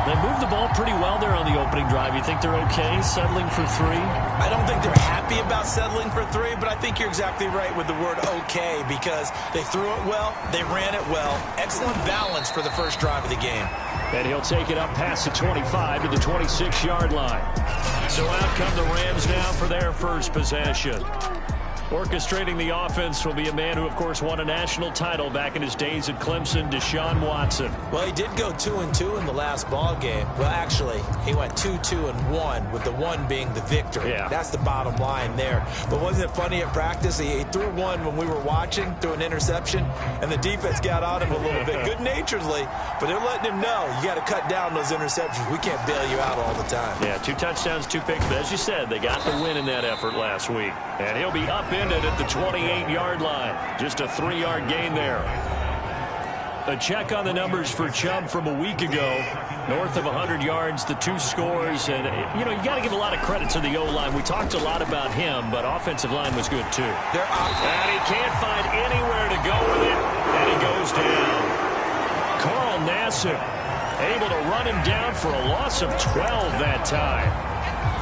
They moved the ball pretty well there on the opening drive. You think they're okay settling for 3? I don't think they're happy about settling for 3, but I think you're exactly right with the word okay, because they threw it well, they ran it well. Excellent balance for the first drive of the game. And he'll take it up past the 25 to the 26-yard line. So out come the Rams now for their first possession. Orchestrating the offense will be a man who, of course, won a national title back in his days at Clemson, Deshaun Watson. Well, he did go 2-2 in the last ball game. Well, actually, he went 2-2-1, with the 1 being the victory. Yeah. That's the bottom line there. But wasn't it funny at practice? He threw one when we were watching, threw an interception, and the defense got on him a little bit, good-naturedly. But they're letting him know, you got to cut down those interceptions. We can't bail you out all the time. Yeah, 2 touchdowns, 2 picks. But as you said, they got the win in that effort last week. And he'll be upended at the 28-yard line. Just a 3-yard gain there. A check on the numbers for Chubb from a week ago. North of 100 yards, the 2 scores. And, you know, you got to give a lot of credit to the O-line. We talked a lot about him, but offensive line was good, too. And he can't find anywhere to go with it. And he goes down. Carl Nassib able to run him down for a loss of 12 that time.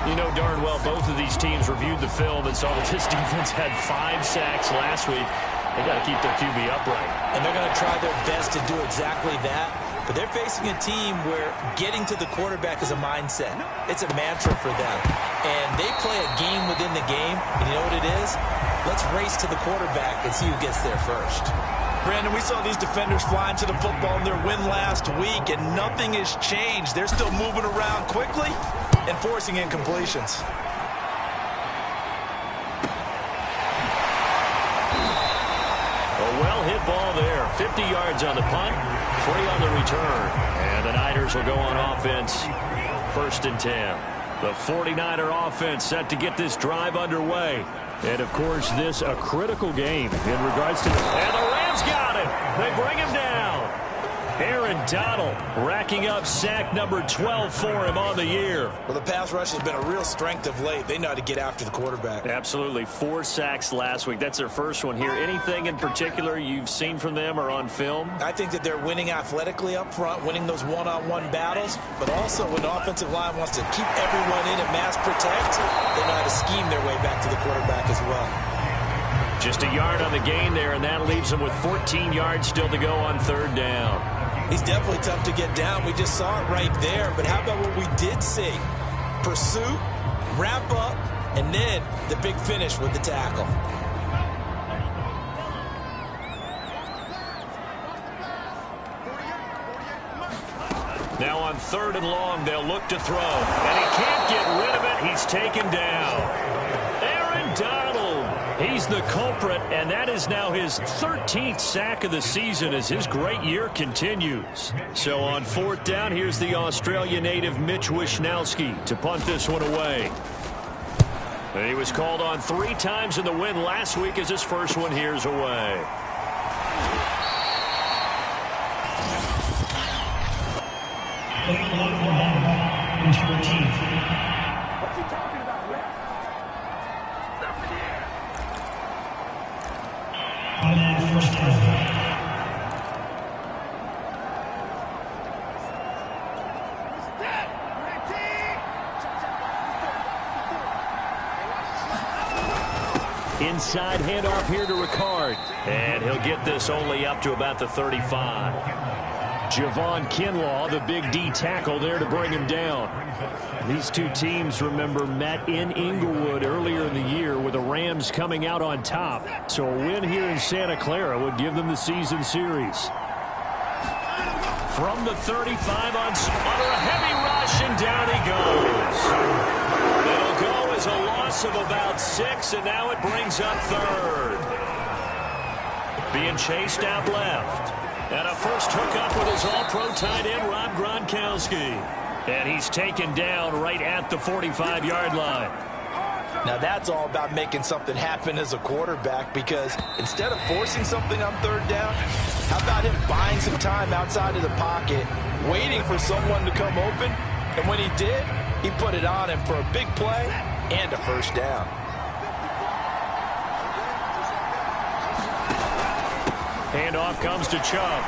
You know darn well both of these teams reviewed the film and saw that this defense had 5 sacks last week. They got to keep their QB upright. And they're going to try their best to do exactly that. But they're facing a team where getting to the quarterback is a mindset. It's a mantra for them. And they play a game within the game. And you know what it is? Let's race to the quarterback and see who gets there first. Brandon, we saw these defenders flying to the football in their win last week, and nothing has changed. They're still moving around quickly and forcing incompletions. A well-hit ball there. 50 yards on the punt, 3 on the return. And the Niners will go on offense. 1st and 10. The 49er offense set to get this drive underway. And, of course, this a critical game in regards to... And the Rams got him. They bring him down. Aaron Donald racking up sack number 12 for him on the year. Well, the pass rush has been a real strength of late. They know how to get after the quarterback. Absolutely. 4 sacks last week. That's their first one here. Anything in particular you've seen from them or on film? I think that they're winning athletically up front, winning those one-on-one battles, but also when the offensive line wants to keep everyone in and mass protect, they know how to scheme their way back to the quarterback as well. Just a yard on the gain there, and that leaves them with 14 yards still to go on 3rd down. He's definitely tough to get down. We just saw it right there. But how about what we did see? Pursuit, wrap up, and then the big finish with the tackle. Now on 3rd and long, they'll look to throw. And he can't get rid of it. He's taken down. Aaron Donald. He's the culprit, and that is now his 13th sack of the season as his great year continues. So on 4th down, here's the Australia native Mitch Wishnowsky to punt this one away. And he was called on 3 times in the win last week as his first one here's away. Inside handoff here to Ricard. And he'll get this only up to about the 35. Javon Kinlaw, the big D tackle there to bring him down. These 2 teams, remember, met in Inglewood earlier in the year with the Rams coming out on top. So a win here in Santa Clara would give them the season series. From the 35 under a heavy rush, and down he goes. It'll go as a loss of about 6, and now it brings up 3rd. Being chased out left. And a first hookup with his all-pro tight end, Rob Gronkowski. And he's taken down right at the 45-yard line. Now that's all about making something happen as a quarterback, because instead of forcing something on 3rd down, how about him buying some time outside of the pocket, waiting for someone to come open, and when he did, he put it on him for a big play and a first down. Handoff comes to Chubb.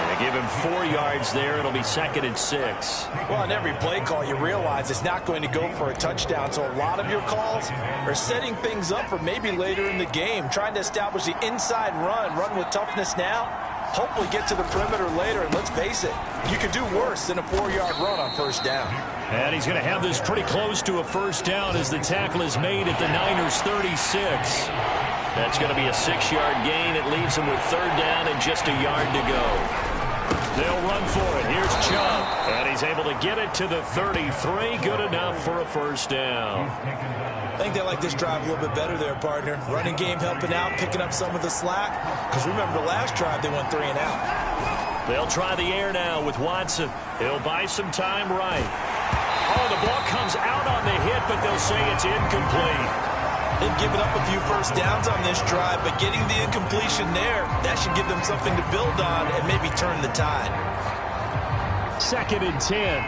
And Give him 4 yards there. It'll be 2nd and 6. Well, on every play call, you realize it's not going to go for a touchdown. So a lot of your calls are setting things up for maybe later in the game, trying to establish the inside run with toughness now, hopefully get to the perimeter later. And let's face it, you could do worse than a 4-yard run on first down. And he's going to have this pretty close to a first down as the tackle is made at the Niners' 36. That's going to be a 6-yard gain. It leaves him with 3rd down and just a yard to go. They'll run for it. Here's Chubb. And he's able to get it to the 33. Good enough for a first down. I think they like this drive a little bit better there, partner. Running game helping out, picking up some of the slack. Because remember the last drive, they went 3 and out. They'll try the air now with Watson. He'll buy some time right. Oh, the ball comes out on the hit, but they'll say it's incomplete. They've given up a few first downs on this drive, but getting the incompletion there, that should give them something to build on and maybe turn the tide. 2nd and 10.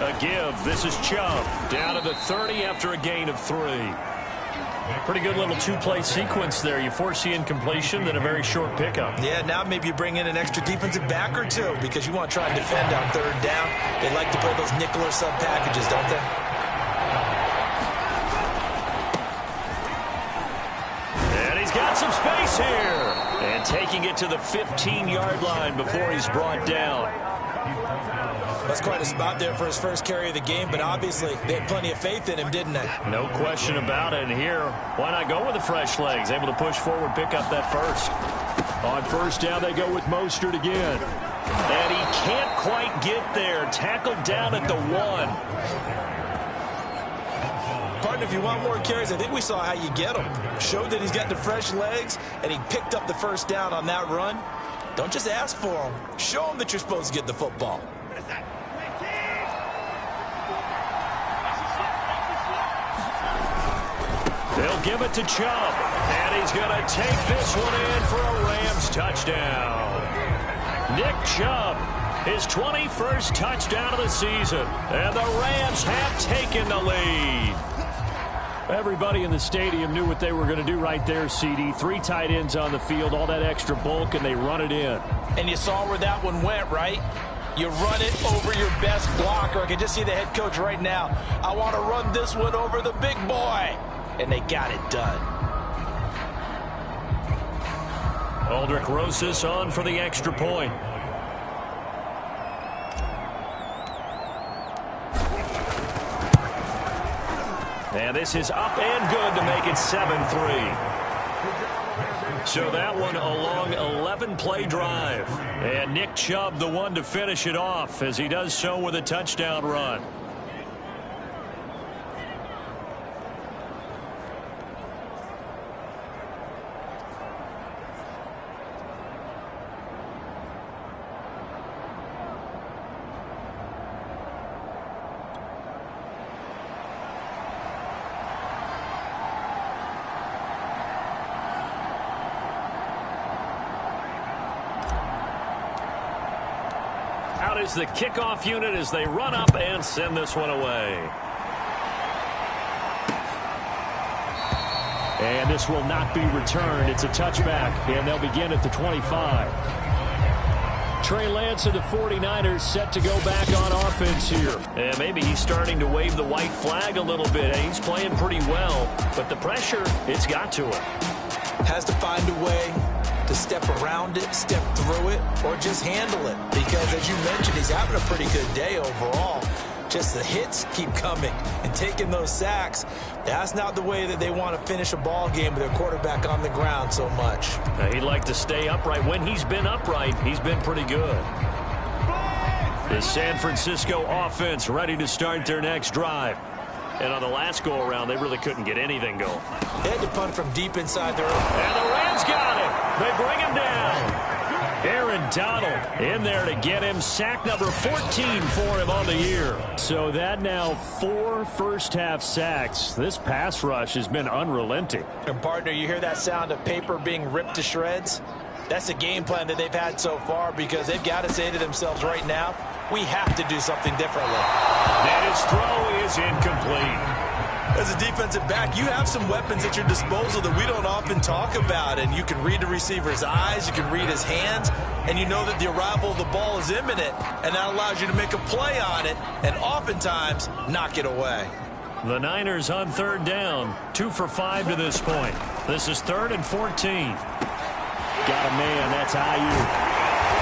A give. This is Chubb. Down to the 30 after a gain of 3. Pretty good little 2-play sequence there. You force the incompletion, then a very short pickup. Yeah, now maybe you bring in an extra defensive back or two because you want to try and defend on 3rd down. They like to play those nickel or sub packages, don't they? And he's got some space here. And taking it to the 15-yard line before he's brought down. That's quite a spot there for his first carry of the game, but obviously they had plenty of faith in him, didn't they? No question about it. And here, why not go with the fresh legs? Able to push forward, pick up that first. On first down, they go with Mostert again. And he can't quite get there. Tackled down at the 1. Partner, if you want more carries, I think we saw how you get them. Showed that he's got the fresh legs, and he picked up the first down on that run. Don't just ask for them. Show them that you're supposed to get the football. They'll give it to Chubb. And he's going to take this one in for a Rams touchdown. Nick Chubb, his 21st touchdown of the season. And the Rams have taken the lead. Everybody in the stadium knew what they were going to do right there, CD. 3 tight ends on the field, all that extra bulk, and they run it in. And you saw where that one went, right? You run it over your best blocker. I can just see the head coach right now. I want to run this one over the big boy. And they got it done. Aldrick Rosas on for the extra point. And this is up and good to make it 7-3. So that one a long 11-play drive. And Nick Chubb the one to finish it off as he does so with a touchdown run. Out is the kickoff unit as they run up and send this one away. And this will not be returned. It's a touchback, and they'll begin at the 25. Trey Lance of the 49ers set to go back on offense here. And maybe he's starting to wave the white flag a little bit. He's playing pretty well, but the pressure, it's got to him. Has to find a way to step around it, step through it, or just handle it. Because, as you mentioned, he's having a pretty good day overall. Just the hits keep coming and taking those sacks. That's not the way that they want to finish a ball game with their quarterback on the ground so much. He'd like to stay upright. When he's been upright, he's been pretty good. The San Francisco offense ready to start their next drive. And on the last go-around, they really couldn't get anything going. They had to punt from deep inside their own. And the Rams got it. They bring him down. Aaron Donald in there to get him. Sack number 14 for him on the year. So that now 4 first-half sacks. This pass rush has been unrelenting. And, partner, you hear that sound of paper being ripped to shreds? That's the game plan that they've had so far because they've got to say to themselves right now, we have to do something differently. And his throw is incomplete. As a defensive back, you have some weapons at your disposal that we don't often talk about, and you can read the receiver's eyes, you can read his hands, and you know that the arrival of the ball is imminent, and that allows you to make a play on it and oftentimes knock it away. The Niners on third down, 2 for 5 to this point. This is 3rd and 14. Got a man, that's Ayuk.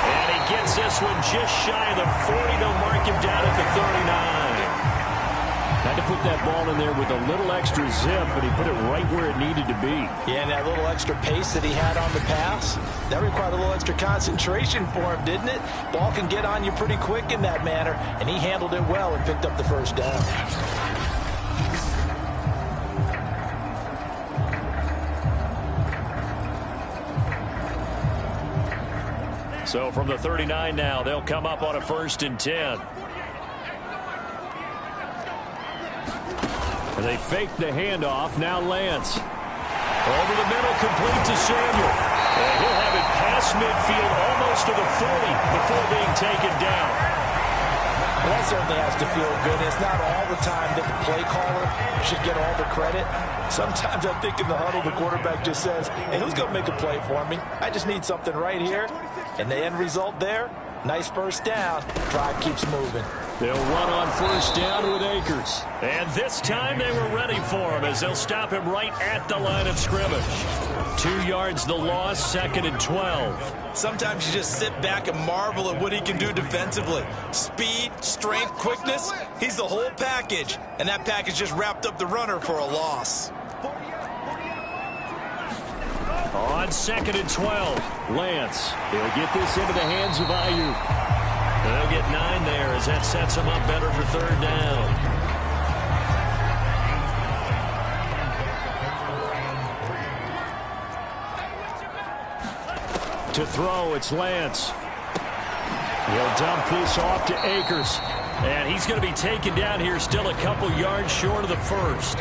And he gets this one just shy of the 40. They'll mark him down at the 39. Had to put that ball in there with a little extra zip, but he put it right where it needed to be. Yeah, and that little extra pace that he had on the pass, that required a little extra concentration for him, didn't it? Ball can get on you pretty quick in that manner, and he handled it well and picked up the first down. So from the 39 now, they'll come up on a 1st and 10. And they fake the handoff. Now Lance. Over the middle, complete to Samuel. And he'll have it past midfield, almost to the 40 before being taken down. Well, that certainly has to feel good. It's not all the time that the play caller should get all the credit. Sometimes I think in the huddle, the quarterback just says, hey, who's going to make a play for me? I just need something right here. And the end result there, nice first down. Drive keeps moving. They'll run on 1st down with Akers. And this time they were ready for him as they'll stop him right at the line of scrimmage. 2 yards the loss, 2nd and 12. Sometimes you just sit back and marvel at what he can do defensively. Speed, strength, quickness, he's the whole package. And that package just wrapped up the runner for a loss. On 2nd and 12, Lance. He'll get this into the hands of Ayuk. They'll get 9 there as that sets them up better for 3rd down. To throw, it's Lance. He'll dump this off to Akers. And he's going to be taken down here still a couple yards short of the 1st.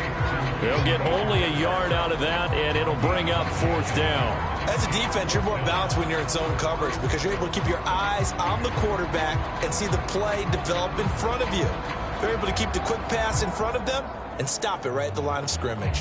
They'll get only a yard out of that, and it'll bring up 4th down. As a defense, you're more balanced when you're in zone coverage because you're able to keep your eyes on the quarterback and see the play develop in front of you. They're able to keep the quick pass in front of them and stop it right at the line of scrimmage.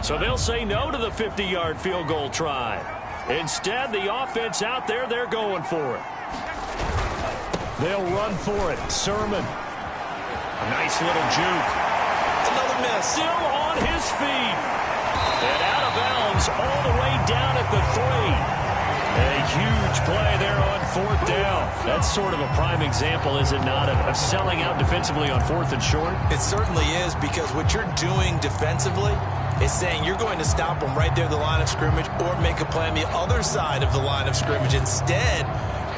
So they'll say no to the 50-yard field goal try. Instead, the offense out there, they're going for it. They'll run for it. Sermon. A nice little juke. Another miss. Still on his feet. And out of bounds all the way down at the 3. A huge play there on 4th down. That's sort of a prime example, is it not, of selling out defensively on 4th and short? It certainly is, because what you're doing defensively is saying you're going to stop them right there at the line of scrimmage or make a play on the other side of the line of scrimmage. Instead,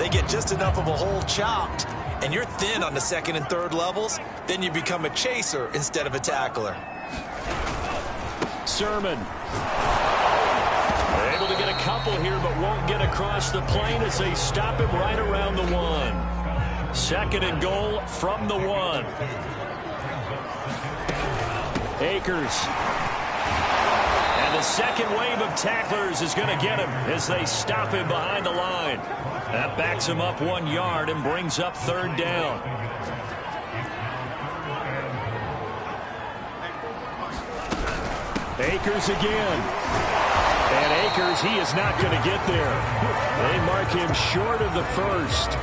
they get just enough of a hole chopped, and you're thin on the 2nd and 3rd levels. Then you become a chaser instead of a tackler. Sermon. They're able to get a couple here, but won't get across the plane as they stop him right around the 1. 2nd and goal from the 1. Akers. And the second wave of tacklers is going to get him as they stop him behind the line. That backs him up 1 yard and brings up 3rd down. Akers again. And Akers, he is not going to get there. They mark him short of the 1st.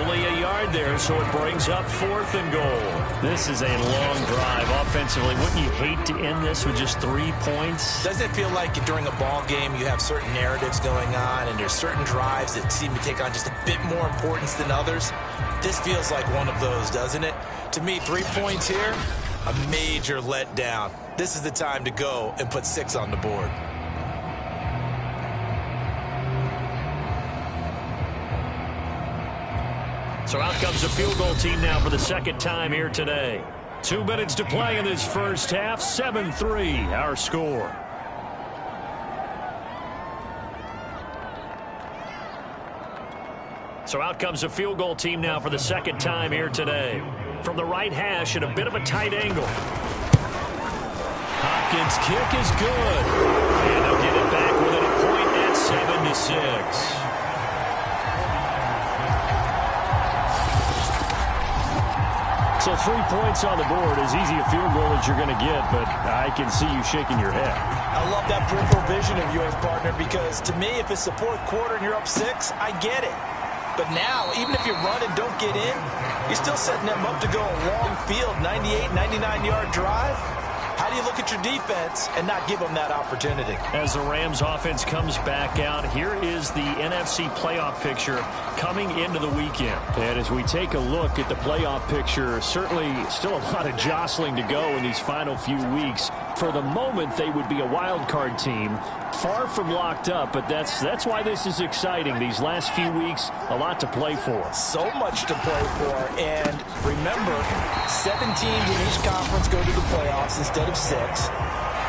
Only a yard there, so it brings up 4th and goal. This is a long drive offensively. Wouldn't you hate to end this with just 3 points? Doesn't it feel like during a ball game you have certain narratives going on and there's certain drives that seem to take on just a bit more importance than others? This feels like one of those, doesn't it? To me, 3 points here, a major letdown. This is the time to go and put 6 on the board. So out comes the field goal team now for the 2nd time here today. 2 minutes to play in this first half. 7-3 our score. So out comes the field goal team now for the 2nd time here today. From the right hash at a bit of a tight angle. Hopkins' kick is good. And they'll get it back within a point at 7-6. So 3 points on the board, as easy a field goal as you're going to get, but I can see you shaking your head. I love that peripheral vision of yours, partner, because to me, if it's the fourth quarter and you're up 6, I get it. But now, even if you run and don't get in, you're still setting them up to go a long field, 98, 99-yard drive. How do you look at your defense and not give them that opportunity? As the Rams offense comes back out, here is the NFC playoff picture coming into the weekend. And as we take a look at the playoff picture, certainly still a lot of jostling to go in these final few weeks. For the moment, they would be a wild card team, far from locked up, but that's why this is exciting. These last few weeks, a lot to play for. So much to play for, and remember, 7 teams in each conference go to the playoffs instead of 6.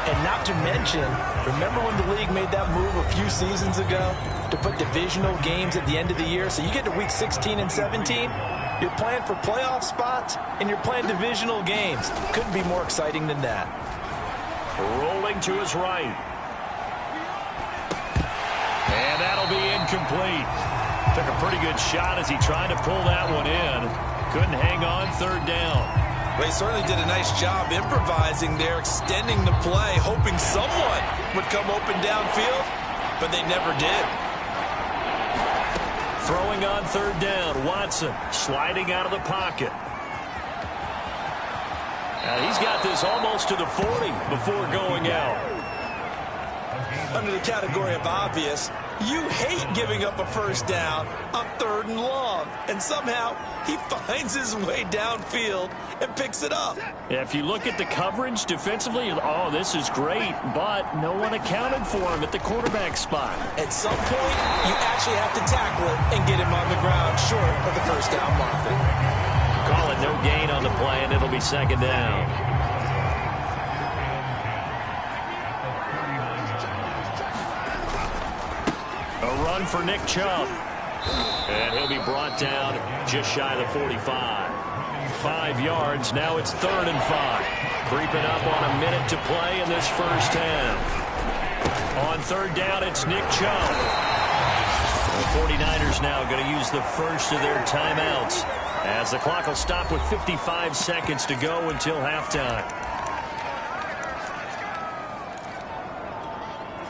And not to mention, remember when the league made that move a few seasons ago to put divisional games at the end of the year? So you get to week 16 and 17, you're playing for playoff spots, and you're playing divisional games. Couldn't be more exciting than that. Rolling to his right. And that'll be incomplete. Took a pretty good shot as he tried to pull that one in. Couldn't hang on, 3rd down. Well, he certainly did a nice job improvising there, extending the play, hoping someone would come open downfield, but they never did. Throwing on 3rd down, Watson sliding out of the pocket. He's got this almost to the 40 before going out. Under the category of obvious, you hate giving up a 1st down on 3rd and long. And somehow he finds his way downfield and picks it up. Yeah, if you look at the coverage defensively, oh, this is great, but no one accounted for him at the quarterback spot. At some point, you actually have to tackle it and get him on the ground short of the 1st down marker. Call it no gain on the play, and it'll be 2nd down. A run for Nick Chubb. And he'll be brought down just shy of the 45. 5 yards. Now it's 3rd and 5. Creeping up on a minute to play in this first half. On 3rd down, it's Nick Chubb. The 49ers now going to use the first of their timeouts, as the clock will stop with 55 seconds to go until halftime.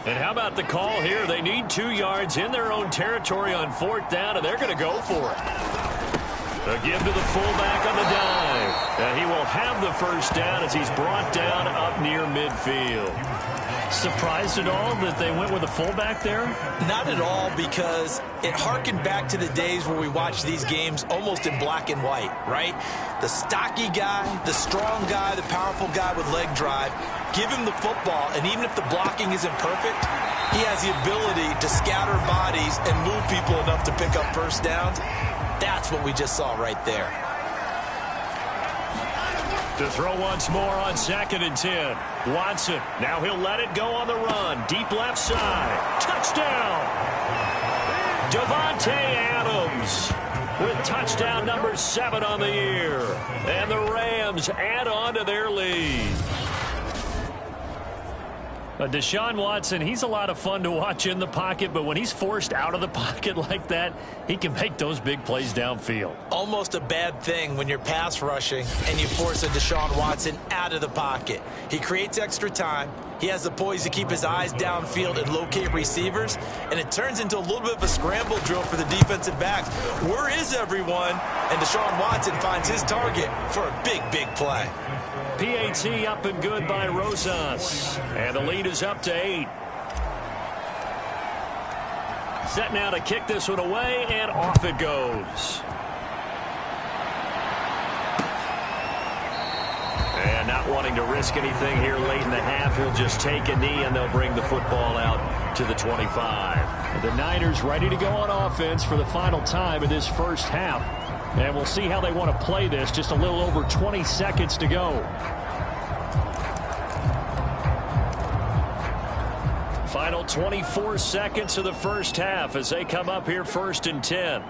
And how about the call here? They need 2 yards in their own territory on 4th down, and they're going to go for it. A give to the fullback on the dive. And he will have the 1st down as he's brought down up near midfield. Surprised at all that they went with a fullback there? Not at all, because it harkened back to the days where we watched these games almost in black and white, right? The stocky guy, the strong guy, the powerful guy with leg drive. Give him the football, and even if the blocking isn't perfect, he has the ability to scatter bodies and move people enough to pick up 1st downs. That's what we just saw right there. To throw once more on 2nd and 10. Watson, now he'll let it go on the run. Deep left side. Touchdown! Davante Adams with touchdown number 7 on the year. And the Rams add on to their lead. Deshaun Watson, he's a lot of fun to watch in the pocket, but when he's forced out of the pocket like that, he can make those big plays downfield. Almost a bad thing when you're pass rushing and you force a Deshaun Watson out of the pocket. He creates extra time. He has the poise to keep his eyes downfield and locate receivers, and it turns into a little bit of a scramble drill for the defensive backs. Where is everyone? And Deshaun Watson finds his target for a big, big play. PAT up and good by Rosas. And the lead is up to 8. Set now to kick this one away, and off it goes. And not wanting to risk anything here late in the half, he'll just take a knee, and they'll bring the football out to the 25. The Niners ready to go on offense for the final time in this first half. And we'll see how they want to play this. Just a little over 20 seconds to go. Final 24 seconds of the first half as they come up here 1st and 10.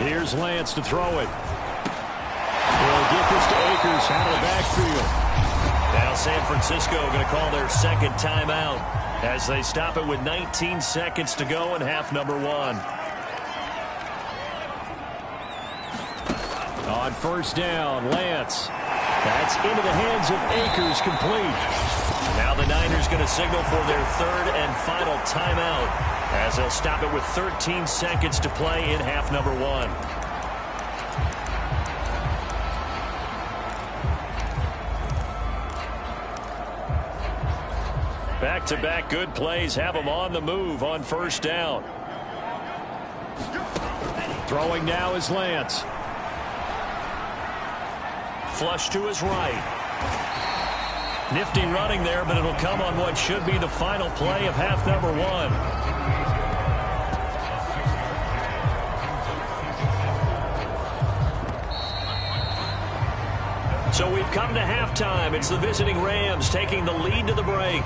Here's Lance to throw it. Akers out of the backfield. Now San Francisco going to call their second timeout as they stop it with 19 seconds to go in half number one. On first down, Lance. That's into the hands of Akers, complete. Now the Niners going to signal for their third and final timeout as they'll stop it with 13 seconds to play in half number one. Back-to-back good plays have them on the move on first down. Throwing now is Lance. Flush to his right. Nifty running there, but it'll come on what should be the final play of half number one. So we've come to halftime. It's the visiting Rams taking the lead to the break.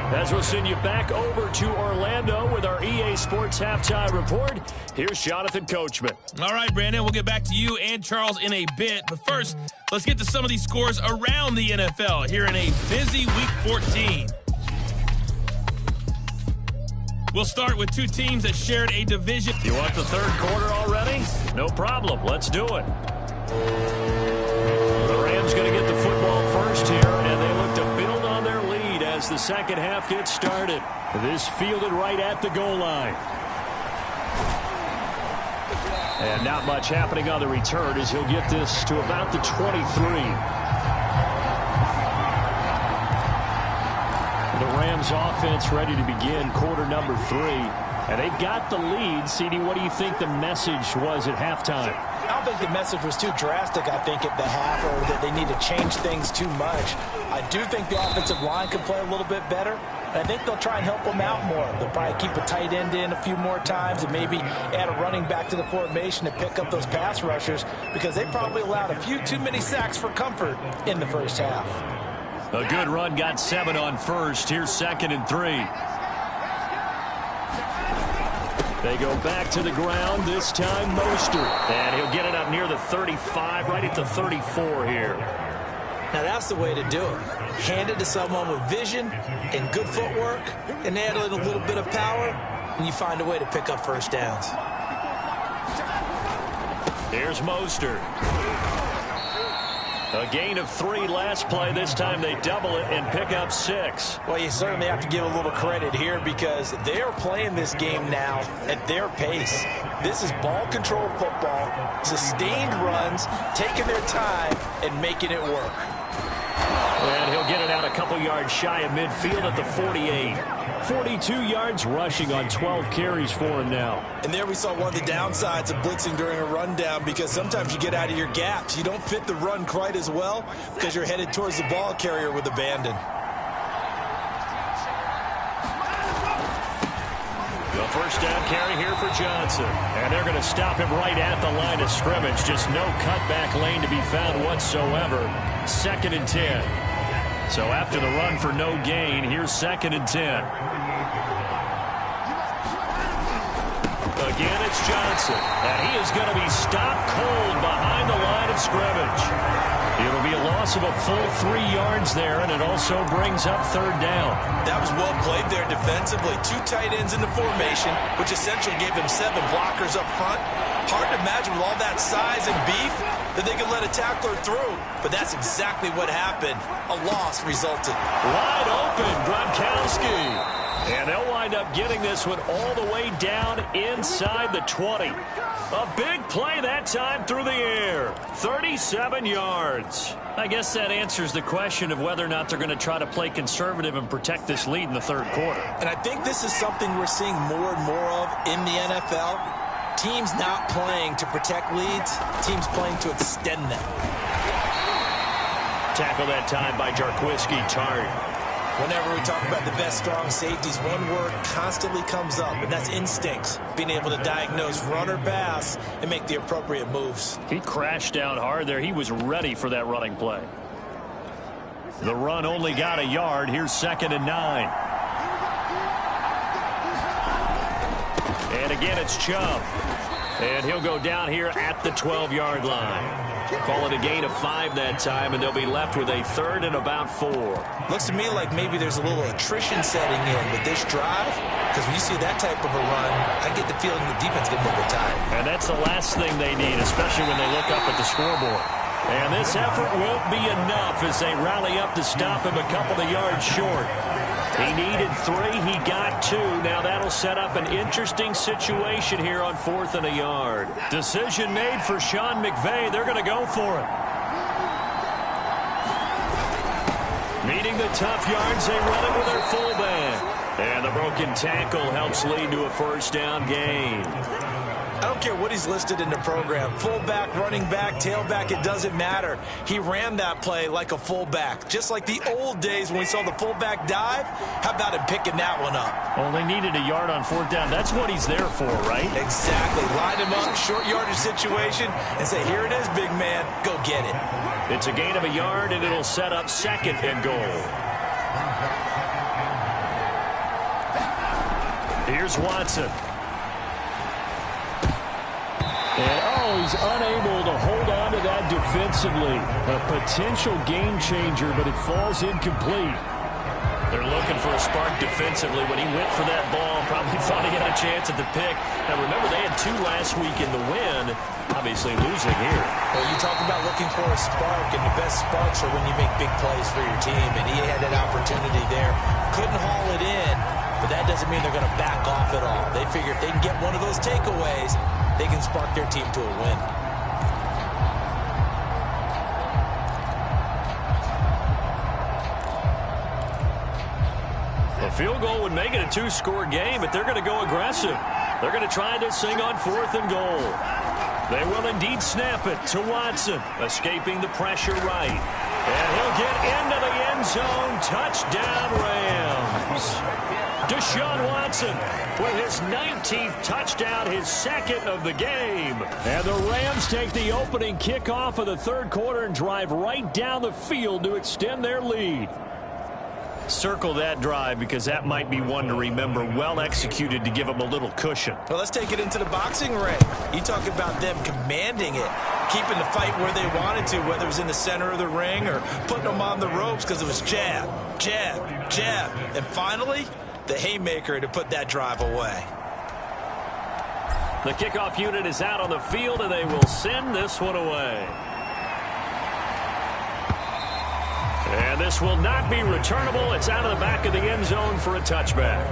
As we'll send you back over to Orlando with our EA Sports Halftime Report, here's Jonathan Coachman. All right, Brandon, we'll get back to you and Charles in a bit. But first, let's get to some of these scores around the NFL here in a busy Week 14. We'll start with two teams that shared a division. You want the third quarter already? No problem. Let's do it. The Rams going to get the football first here, and they look to build on their lead as the second half gets started. This fielded right at the goal line. And not much happening on the return as he'll get this to about the 23. The Rams offense ready to begin quarter number 3. And they've got the lead. CD, what do you think the message was at halftime? I don't think the message was too drastic, I think, at the half, or that they need to change things too much. I do think the offensive line could play a little bit better, and I think they'll try and help them out more. They'll probably keep a tight end in a few more times and maybe add a running back to the formation to pick up those pass rushers, because they probably allowed a few too many sacks for comfort in the first half. A good run, got 7 on first. Here's 2nd and 3. They go back to the ground, this time Mostert. And he'll get it up near the 35, right at the 34 here. Now that's the way to do it. Hand it to someone with vision and good footwork, and add in a little bit of power, and you find a way to pick up first downs. Here's Mostert. A gain of 3 last play. This time they double it and pick up 6. Well, you certainly have to give a little credit here because they're playing this game now at their pace. This is ball control football, sustained runs, taking their time and making it work. And he'll get it out a couple yards shy of midfield at the 48. 42 yards rushing on 12 carries for him now. And there we saw one of the downsides of blitzing during a rundown, because sometimes you get out of your gaps. You don't fit the run quite as well because you're headed towards the ball carrier with abandon. The first down carry here for Johnson. And they're going to stop him right at the line of scrimmage. Just no cutback lane to be found whatsoever. 2nd and 10. So after the run for no gain, here's 2nd and 10. Again, it's Johnson. And he is going to be stopped cold behind the line of scrimmage. It'll be a loss of a full 3 yards there, and it also brings up 3rd down. That was well played there defensively. 2 tight ends in the formation, which essentially gave them 7 blockers up front. Hard to imagine with all that size and beef that they could let a tackler through, but that's exactly what happened. A loss resulted. Wide open, Gronkowski. And they'll wind up getting this one all the way down inside the 20. A big play that time through the air. 37 yards. I guess that answers the question of whether or not they're going to try to play conservative and protect this lead in the 3rd quarter. And I think this is something we're seeing more and more of in the NFL. Teams not playing to protect leads, teams playing to extend them. Tackle that time by Jarquiski Tartt. Whenever we talk about the best strong safeties, one word constantly comes up, and that's instincts. Being able to diagnose run or pass and make the appropriate moves. He crashed down hard there. He was ready for that running play. The run only got a yard. Here's 2nd and 9. And again, it's Chubb. And he'll go down here at the 12-yard line. Call it a gain of 5 that time, and they'll be left with a 3rd and about 4. Looks to me like maybe there's a little attrition setting in with this drive, because when you see that type of a run, I get the feeling the defense getting a little bit tired. And that's the last thing they need, especially when they look up at the scoreboard. And this effort won't be enough as they rally up to stop him a couple of yards short. He needed 3. He got 2. Now that'll set up an interesting situation here on 4th and a yard. Decision made for Sean McVay. They're going to go for it. Needing the tough yards, they run it with their fullback. And the broken tackle helps lead to a 1st down gain. I don't care what he's listed in the program. Fullback, running back, tailback, it doesn't matter. He ran that play like a fullback. Just like the old days when we saw the fullback dive. How about him picking that one up? Only needed a yard on 4th down. That's what he's there for, right? Exactly. Line him up, short yardage situation, and say, here it is, big man. Go get it. It's a gain of a yard, and it'll set up 2nd and goal. Here's Watson. And, he's unable to hold on to that defensively. A potential game changer, but it falls incomplete. They're looking for a spark defensively. When he went for that ball, probably thought he had a chance at the pick. Now, remember, they had 2 last week in the win, obviously losing here. Well, you talk about looking for a spark, and the best sparks are when you make big plays for your team, and he had that opportunity there. Couldn't haul it in, but that doesn't mean they're going to back off at all. They figure if they can get one of those takeaways, they can spark their team to a win. A field goal would make it a 2-score game, but they're going to go aggressive. They're going to try this thing on 4th and goal. They will indeed snap it to Watson, escaping the pressure right. And he'll get into the end zone. Touchdown, Rams. Deshaun Watson with his 19th touchdown, his 2nd of the game. And the Rams take the opening kickoff of the 3rd quarter and drive right down the field to extend their lead. Circle that drive because that might be one to remember. Well executed to give them a little cushion. Well, let's take it into the boxing ring. You talk about them commanding it, keeping the fight where they wanted to, whether it was in the center of the ring or putting them on the ropes because it was jab, jab, jab. And finally, the haymaker to put that drive away. The kickoff unit is out on the field, and they will send this one away. And this will not be returnable. It's out of the back of the end zone for a touchback.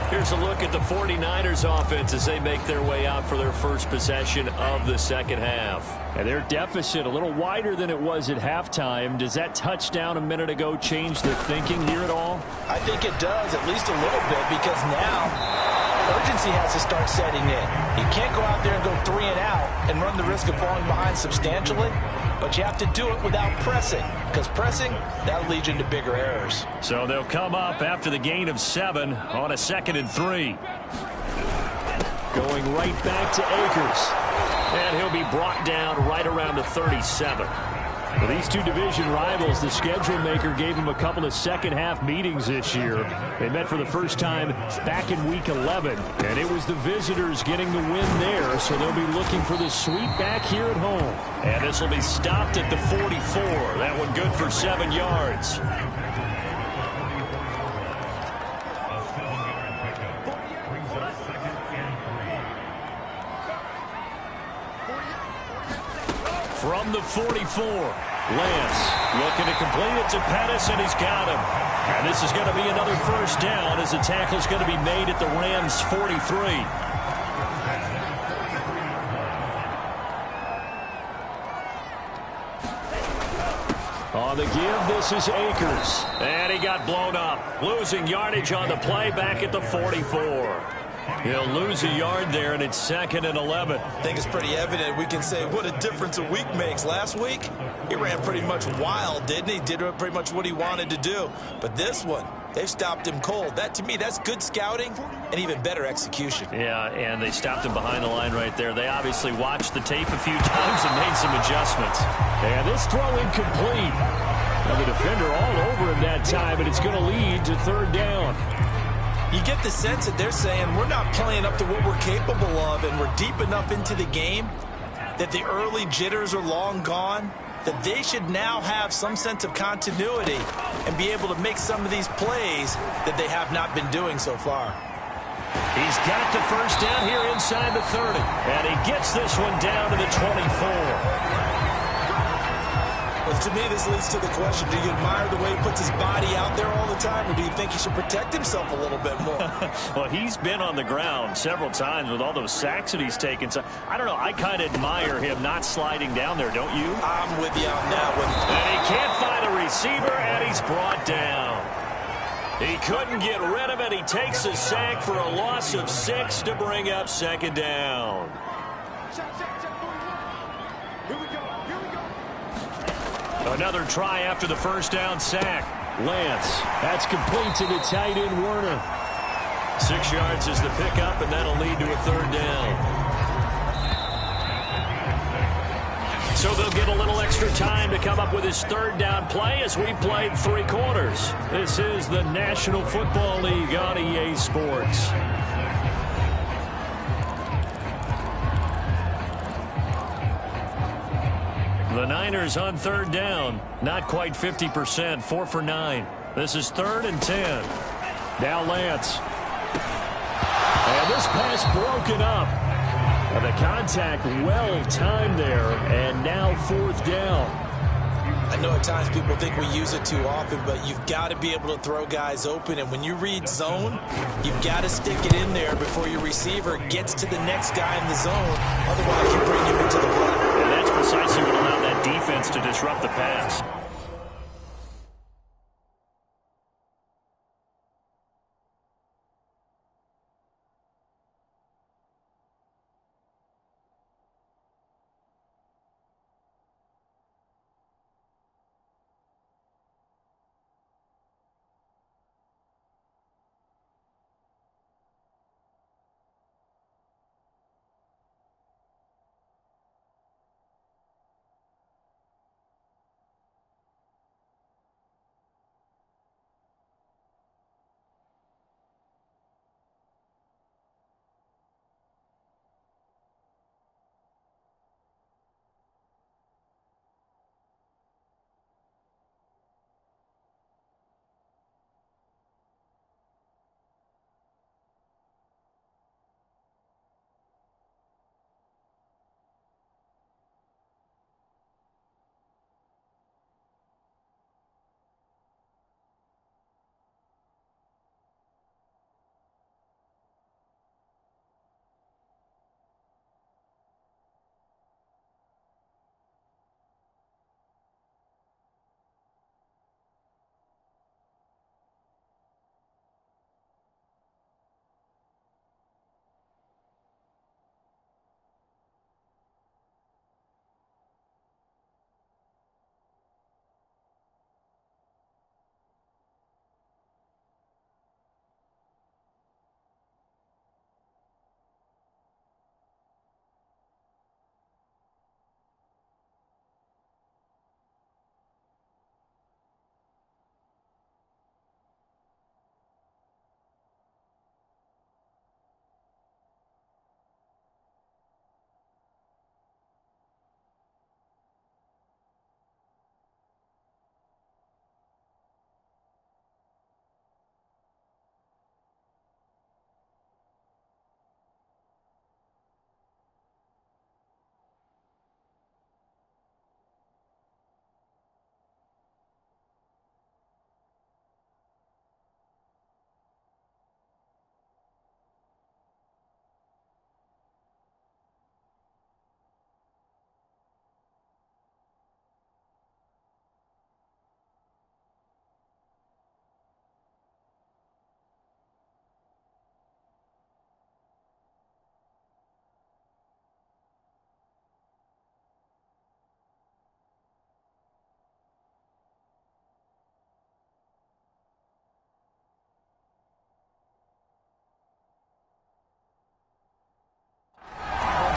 Here's a look at the 49ers offense as they make their way out for their first possession of the 2nd half. And their deficit a little wider than it was at halftime. Does that touchdown a minute ago change the thinking here at all? I think it does, at least a little bit, because now urgency has to start setting in. You can't go out there and go 3 and out and run the risk of falling behind substantially, but you have to do it without pressing, because pressing, that'll lead you into bigger errors. So they'll come up after the gain of 7 on a 2nd and 3. Going right back to Akers. And he'll be brought down right around the 37. For these two division rivals, the schedule maker gave them a couple of second-half meetings this year. They met for the first time back in Week 11, and it was the visitors getting the win there, so they'll be looking for the sweep back here at home. And this will be stopped at the 44. That one good for 7 yards. From the 44, Lance looking to complete it to Pettis, and he's got him. And this is going to be another first down as the tackle is going to be made at the Rams' 43. On the give, this is Akers. And he got blown up. Losing yardage on the play back at the 44. He'll lose a yard there, and it's 2nd and 11. I think it's pretty evident. We can say what a difference a week makes. Last week, he ran pretty much wild, didn't he? Did pretty much what he wanted to do. But this one, they stopped him cold. That, to me, that's good scouting and even better execution. Yeah, and they stopped him behind the line right there. They obviously watched the tape a few times and made some adjustments. And this throw incomplete. Now the defender all over him that time, and it's going to lead to 3rd down. You get the sense that they're saying we're not playing up to what we're capable of, and we're deep enough into the game that the early jitters are long gone, that they should now have some sense of continuity and be able to make some of these plays that they have not been doing so far. He's got the first down here inside the 30, and he gets this one down to the 24. Well, to me, this leads to the question, do you admire the way he puts his body out there all the time, or do you think he should protect himself a little bit more? Well, he's been on the ground several times with all those sacks that he's taken. So, I don't know. I kind of admire him not sliding down there, don't you? I'm with you on that one. And he can't find the receiver, and he's brought down. He couldn't get rid of it. He takes a sack for a loss of 6 to bring up second down. Another try after the first down sack. Lance, that's complete to the tight end Werner. 6 yards is the pickup, and that'll lead to a third down. So they'll get a little extra time to come up with his third down play as we played 3 quarters. This is the National Football League on EA Sports. The Niners on third down, not quite 50%, 4 for 9. This is 3rd and 10. Now Lance. And this pass broken up. And the contact well timed there, and now 4th down. I know at times people think we use it too often, but you've got to be able to throw guys open. And when you read zone, you've got to stick it in there before your receiver gets to the next guy in the zone. Otherwise, you bring him into the play. And that's precisely what allowed that defense to disrupt the pass.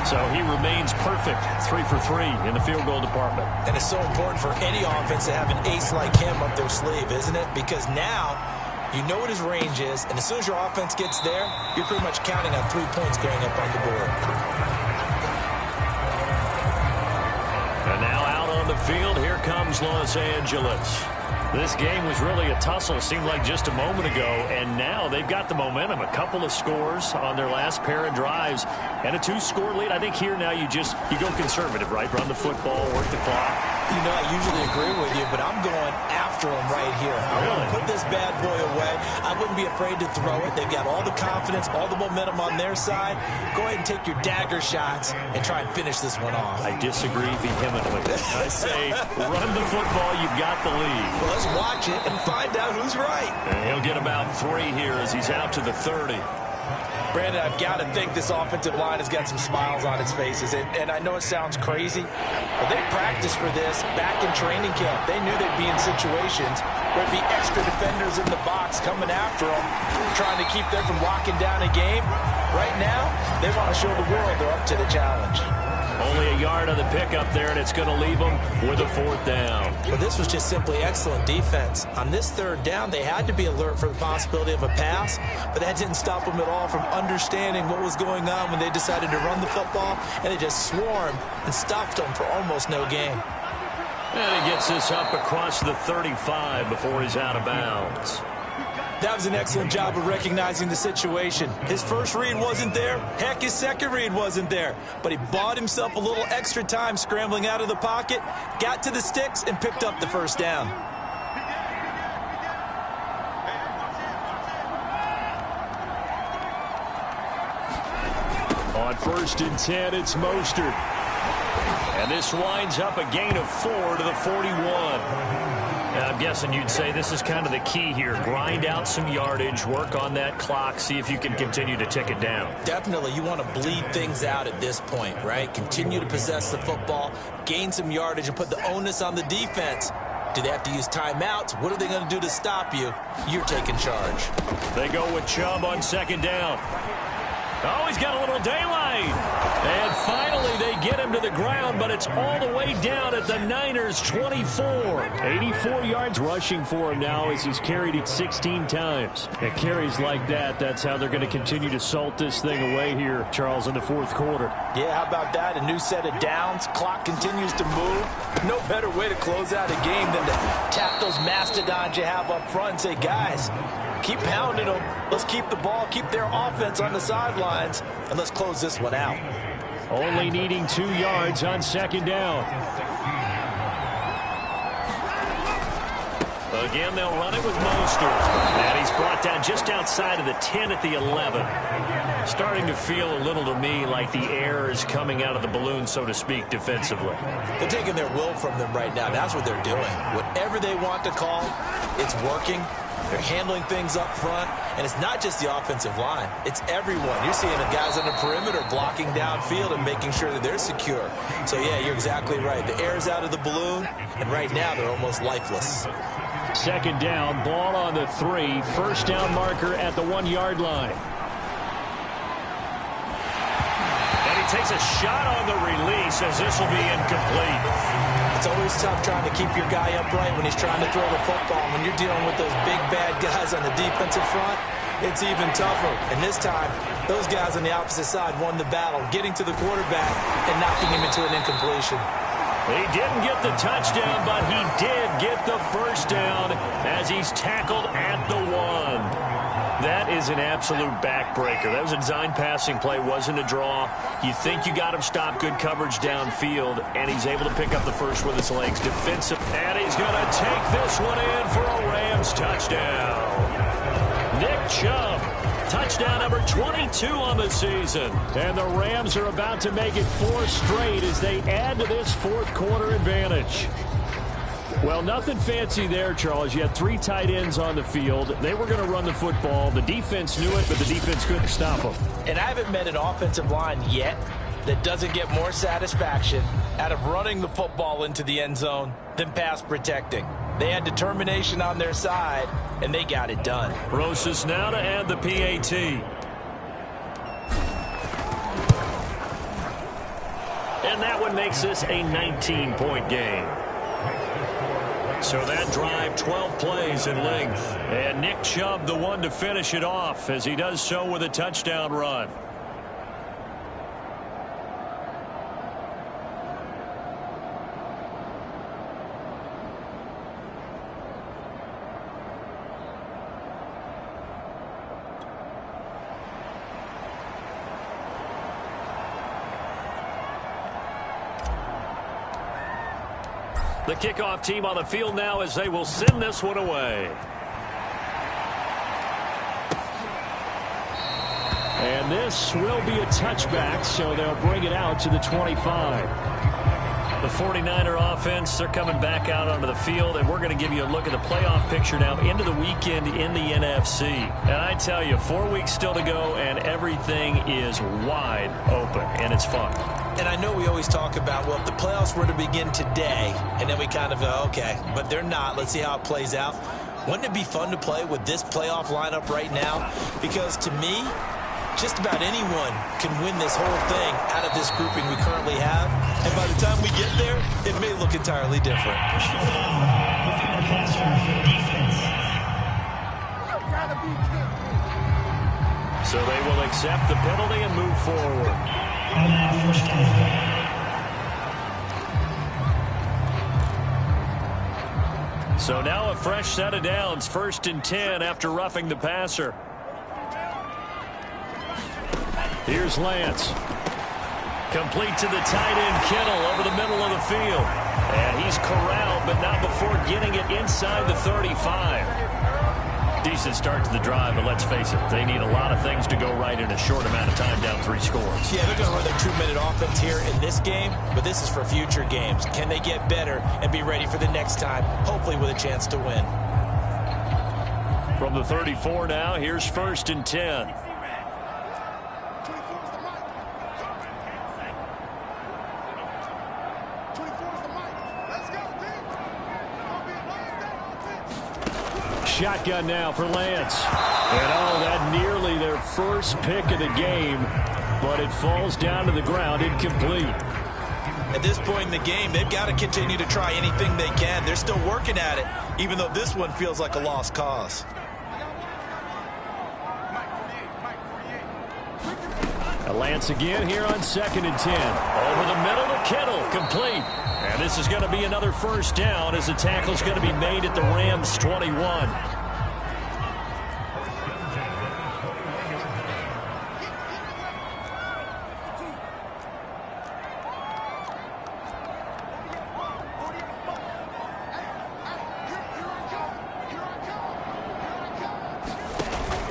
So he remains perfect, 3 for 3 in the field goal department. And it's so important for any offense to have an ace like him up their sleeve, isn't it? Because now you know what his range is, and as soon as your offense gets there, you're pretty much counting on 3 points going up on the board. field. Here comes Los Angeles. This game was really a tussle, seemed like just a moment ago, and now they've got the momentum. A couple of scores on their last pair of drives, and a 2-score lead. I think here now you go conservative, right? Run the football, work the clock. You know, I usually agree with you, but I'm going after him right here. I want to put this bad boy away. I wouldn't be afraid to throw it. They've got all the confidence, all the momentum on their side. Go ahead and take your dagger shots and try and finish this one off. I disagree vehemently. I say run the football. You've got the lead. Well, let's watch it and find out who's right. And he'll get about 3 here as he's out to the 30. Brandon, I've got to think this offensive line has got some smiles on its faces. And I know it sounds crazy, but they practiced for this back in training camp. They knew they'd be in situations where there'd be extra defenders in the box coming after them, trying to keep them from locking down a game. Right now, they want to show the world they're up to the challenge. Only a yard on the pickup there, and it's going to leave them with a 4th down. But this was just simply excellent defense. On this 3rd down, they had to be alert for the possibility of a pass, but that didn't stop them at all from understanding what was going on when they decided to run the football, and they just swarmed and stopped them for almost no gain. And he gets this up across the 35 before he's out of bounds. That was an excellent job of recognizing the situation. His first read wasn't there. Heck, his second read wasn't there. But he bought himself a little extra time scrambling out of the pocket, got to the sticks, and picked up the 1st down. On 1st and 10, it's Mostert. And this winds up a gain of 4 to the 41. I'm guessing you'd say this is kind of the key here. Grind out some yardage, work on that clock, see if you can continue to tick it down. Definitely. You want to bleed things out at this point, right? Continue to possess the football, gain some yardage, and put the onus on the defense. Do they have to use timeouts? What are they going to do to stop you? You're taking charge. They go with Chubb on 2nd down. Oh, he's got a little daylight. And finally they get him to the ground, but it's all the way down at the Niners' 24. 84 yards rushing for him now as he's carried it 16 times. And carries like that, that's how they're going to continue to salt this thing away here, Charles, in the 4th quarter. Yeah, how about that? A new set of downs. Clock continues to move. No better way to close out a game than to tap those mastodons you have up front and say, guys, keep pounding them. Let's keep the ball, keep their offense on the sidelines, and let's close this one out. Only needing 2 yards on 2nd down. Again, they'll run it with Mostert. And he's brought down just outside of the 10 at the 11. Starting to feel a little to me like the air is coming out of the balloon, so to speak, defensively. They're taking their will from them right now. That's what they're doing. Whatever they want to call, it's working. They're handling things up front, and it's not just the offensive line. It's everyone. You're seeing the guys on the perimeter blocking downfield and making sure that they're secure. So, yeah, you're exactly right. The air's out of the balloon, and right now they're almost lifeless. 2nd down, ball on the 3. 1st down marker at the 1-yard line. And he takes a shot on the release as this will be incomplete. It's always tough trying to keep your guy upright when he's trying to throw the football. When you're dealing with those big, bad guys on the defensive front, it's even tougher. And this time, those guys on the opposite side won the battle, getting to the quarterback and knocking him into an incompletion. He didn't get the touchdown, but he did get the 1st down as he's tackled at the 1. That is an absolute backbreaker. That was a design passing play, wasn't a draw. You think you got him stopped, good coverage downfield, and he's able to pick up the 1st with his legs. Defensive, and he's going to take this one in for a Rams touchdown. Nick Chubb, touchdown number 22 on the season. And the Rams are about to make it 4 straight as they add to this 4th quarter advantage. Well, nothing fancy there, Charles. You had 3 tight ends on the field. They were going to run the football. The defense knew it, but the defense couldn't stop them. And I haven't met an offensive line yet that doesn't get more satisfaction out of running the football into the end zone than pass protecting. They had determination on their side, and they got it done. Rosas now to add the PAT. And that one makes this a 19-point game. So that drive, 12 plays in length. And Nick Chubb, the one to finish it off, as he does so with a touchdown run. The kickoff team on the field now as they will send this one away. And this will be a touchback, so they'll bring it out to the 25. The 49er offense, they're coming back out onto the field, and we're going to give you a look at the playoff picture now into the weekend in the NFC. And I tell you, 4 weeks still to go, and everything is wide open, and it's fun. And I know we always talk about, well, if the playoffs were to begin today, and then we kind of go, okay, but they're not. Let's see how it plays out. Wouldn't it be fun to play with this playoff lineup right now? Because to me, just about anyone can win this whole thing out of this grouping we currently have. And by the time we get there, it may look entirely different. So they will accept the penalty and move forward. So now a fresh set of downs, 1st and 10 after roughing the passer. Here's Lance. Complete to the tight end, Kittle, over the middle of the field. And he's corralled, but not before getting it inside the 35. Decent start to the drive, but let's face it, they need a lot of things to go right in a short amount of time, down 3 scores. Yeah, they're going to run their 2-minute offense here in this game, but this is for future games. Can they get better and be ready for the next time, hopefully with a chance to win? From the 34 now, here's 1st and 10. Shotgun now for Lance. And that nearly their first pick of the game, but it falls down to the ground incomplete. At this point in the game, they've got to continue to try anything they can. They're still working at it, even though this one feels like a lost cause. Lance again here on 2nd and 10. Over the middle to Kittle, complete. And this is going to be another 1st down as the tackle's going to be made at the Rams' 21.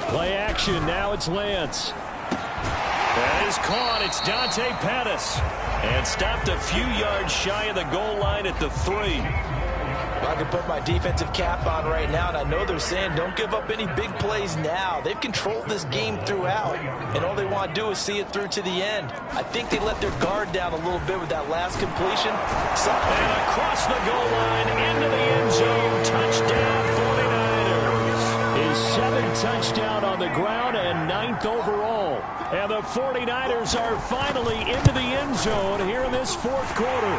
Play action, now it's Lance. That is caught. It's Dante Pettis. And stopped a few yards shy of the goal line at the 3. I can put my defensive cap on right now, and I know they're saying don't give up any big plays now. They've controlled this game throughout, and all they want to do is see it through to the end. I think they let their guard down a little bit with that last completion. And across the goal line, into the end zone, touchdown 49ers. His 7th touchdown on the ground and 9th overall. And the 49ers are finally into the end zone here in this 4th quarter.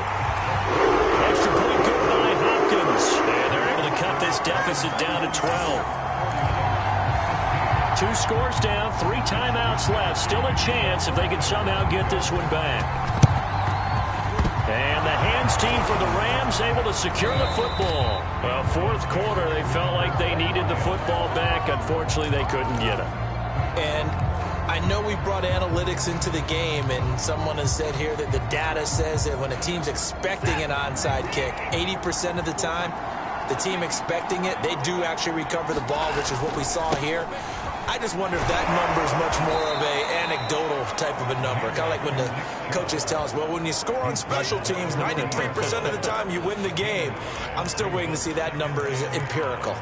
Extra point good by Hopkins. And they're able to cut this deficit down to 12. 2 scores down, 3 timeouts left. Still a chance if they can somehow get this one back. And the hands team for the Rams able to secure the football. Well, 4th quarter, they felt like they needed the football back. Unfortunately, they couldn't get it. And I know we brought analytics into the game, and someone has said here that the data says that when a team's expecting an onside kick, 80% of the time, the team expecting it, they do actually recover the ball, which is what we saw here. I just wonder if that number is much more of a anecdotal type of a number. Kind of like when the coaches tell us, well, when you score on special teams, 93% of the time you win the game. I'm still waiting to see that number is empirical.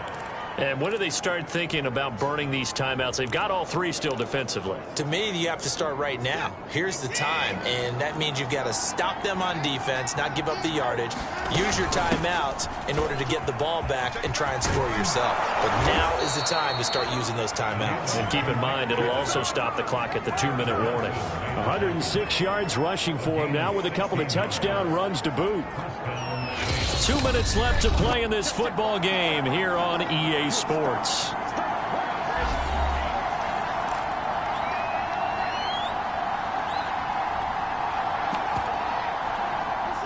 And when do they start thinking about burning these timeouts? They've got all 3 still defensively. To me, you have to start right now. Here's the time, and that means you've got to stop them on defense, not give up the yardage, use your timeouts in order to get the ball back and try and score yourself. But now is the time to start using those timeouts. And keep in mind, it'll also stop the clock at the 2-minute warning. 106 yards rushing for him now with a couple of touchdown runs to boot. 2 minutes left to play in this football game here on EA Sports.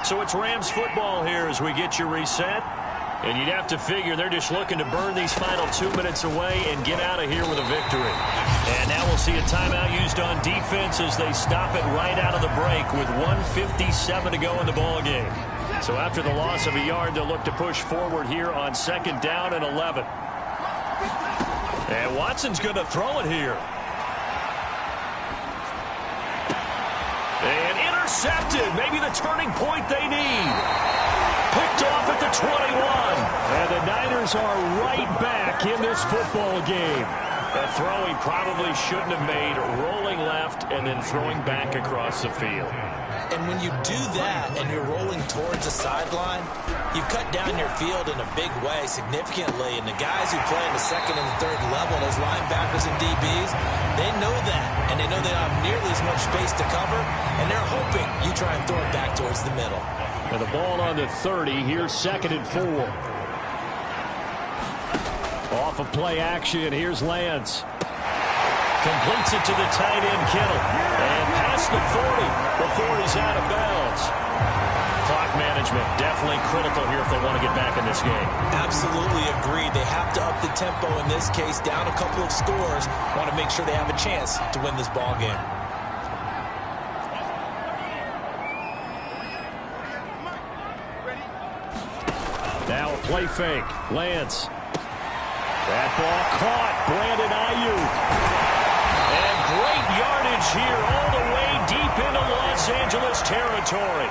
So it's Rams football here as we get you reset. And you'd have to figure they're just looking to burn these final 2 minutes away and get out of here with a victory. And now we'll see a timeout used on defense as they stop it right out of the break with 1:57 to go in the ball game. So after the loss of a yard, they'll look to push forward here on 2nd down and 11. And Watson's going to throw it here. And intercepted. Maybe the turning point they need. Picked off at the 21. And the Niners are right back in this football game. A throw he probably shouldn't have made, rolling left and then throwing back across the field. And when you do that and you're rolling towards the sideline, you cut down your field in a big way significantly. And the guys who play in the 2nd and the 3rd level, those linebackers and DBs, they know that. And they know they don't have nearly as much space to cover. And they're hoping you try and throw it back towards the middle. And the ball on the 30. Here's 2nd and 4. Off of play action. Here's Lance. Completes it to the tight end, Kittle. And past the 40 before he's out of bounds. Clock management definitely critical here if they want to get back in this game. Absolutely agreed. They have to up the tempo in this case, down a couple of scores. Want to make sure they have a chance to win this ball game. Now a play fake. Lance. That ball caught. Brandon Ayuk. And great yardage here all the way deep into Los Angeles territory.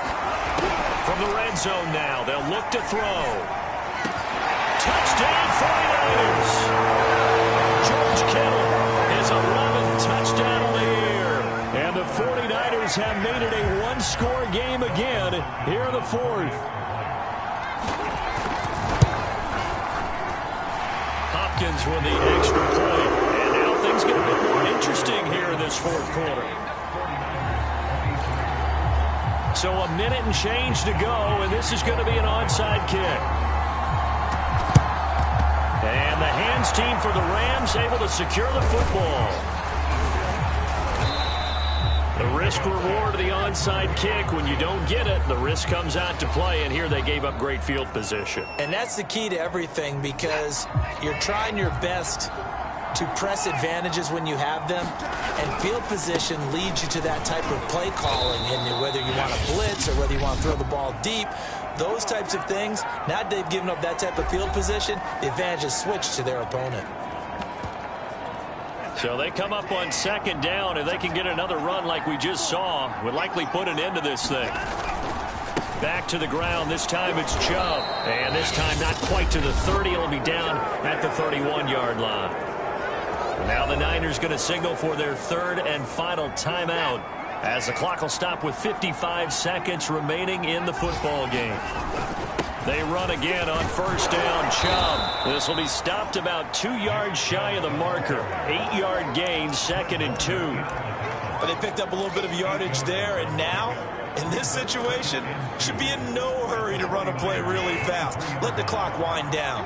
From the red zone now, they'll look to throw. Touchdown 49ers. George Kittle, his 11th touchdown of the year. And the 49ers have made it a one-score game again here in the 4th. Hopkins with the extra point. And now things get a bit more interesting here in this 4th quarter. So a minute and change to go, and this is going to be an onside kick. And the hands team for the Rams able to secure the football. The risk-reward of the onside kick, when you don't get it, the risk comes out to play, and here they gave up great field position. And that's the key to everything, because you're trying your best to press advantages when you have them, and field position leads you to that type of play calling, and whether you want to blitz or whether you want to throw the ball deep, those types of things. Now they've given up that type of field position, the advantage is switched to their opponent. So they come up on 2nd down, and they can get another run like we just saw. Would likely put an end to this thing. Back to the ground. This time it's Chubb. And this time not quite to the 30. It'll be down at the 31-yard line. Now the Niners going to signal for their 3rd and final timeout, as the clock will stop with 55 seconds remaining in the football game. They run again on 1st down. Chubb. This will be stopped about 2 yards shy of the marker. 8-yard gain, 2nd and 2. But they picked up a little bit of yardage there, and now, in this situation, should be in no hurry to run a play really fast. Let the clock wind down.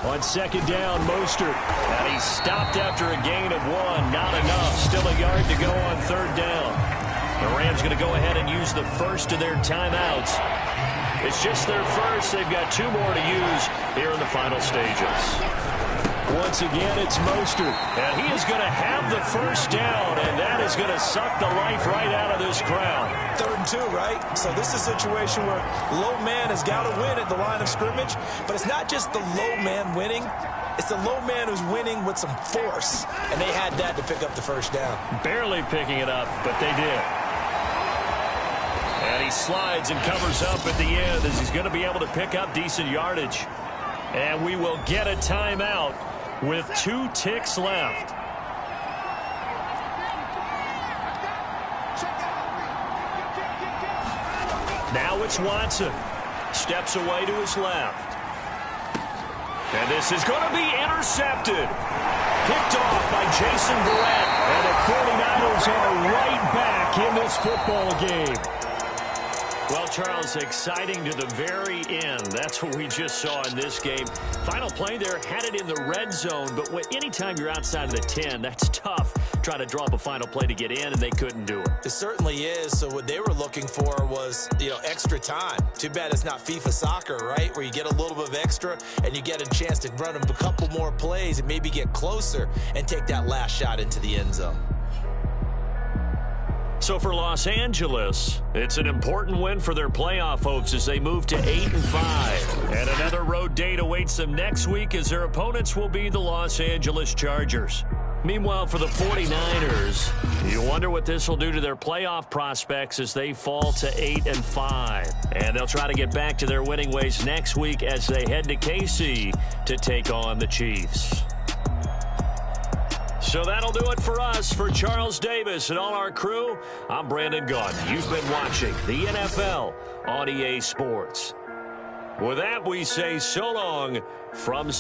On 2nd down, Mostert. And he's stopped after a gain of 1. Not enough. Still a yard to go on 3rd down. The Rams going to go ahead and use the first of their timeouts. It's just their first. They've got 2 more to use here in the final stages. Once again, it's Mostert. And he is going to have the 1st down, and that is going to suck the life right out of this crowd. 3rd and 2, right? So this is a situation where low man has got to win at the line of scrimmage. But it's not just the low man winning. It's the low man who's winning with some force. And they had that to pick up the 1st down. Barely picking it up, but they did. And he slides and covers up at the end as he's going to be able to pick up decent yardage. And we will get a timeout with 2 ticks left. Now it's Watson. Steps away to his left. And this is going to be intercepted. Picked off by Jason Verrett. And the 49ers are right back in this football game. Well, Charles, exciting to the very end. That's what we just saw in this game. Final play there, had it in the red zone, but anytime you're outside of the 10, that's tough. Trying to draw up a final play to get in, and they couldn't do it. It certainly is. So what they were looking for was, extra time. Too bad it's not FIFA soccer, right, where you get a little bit of extra and you get a chance to run a couple more plays and maybe get closer and take that last shot into the end zone. So for Los Angeles, it's an important win for their playoff hopes as they move to 8-5. And another road date awaits them next week as their opponents will be the Los Angeles Chargers. Meanwhile, for the 49ers, you wonder what this will do to their playoff prospects as they fall to 8-5. And they'll try to get back to their winning ways next week as they head to KC to take on the Chiefs. So that'll do it for us. For Charles Davis and all our crew, I'm Brandon Gaudin. You've been watching the NFL on EA Sports. With that, we say so long from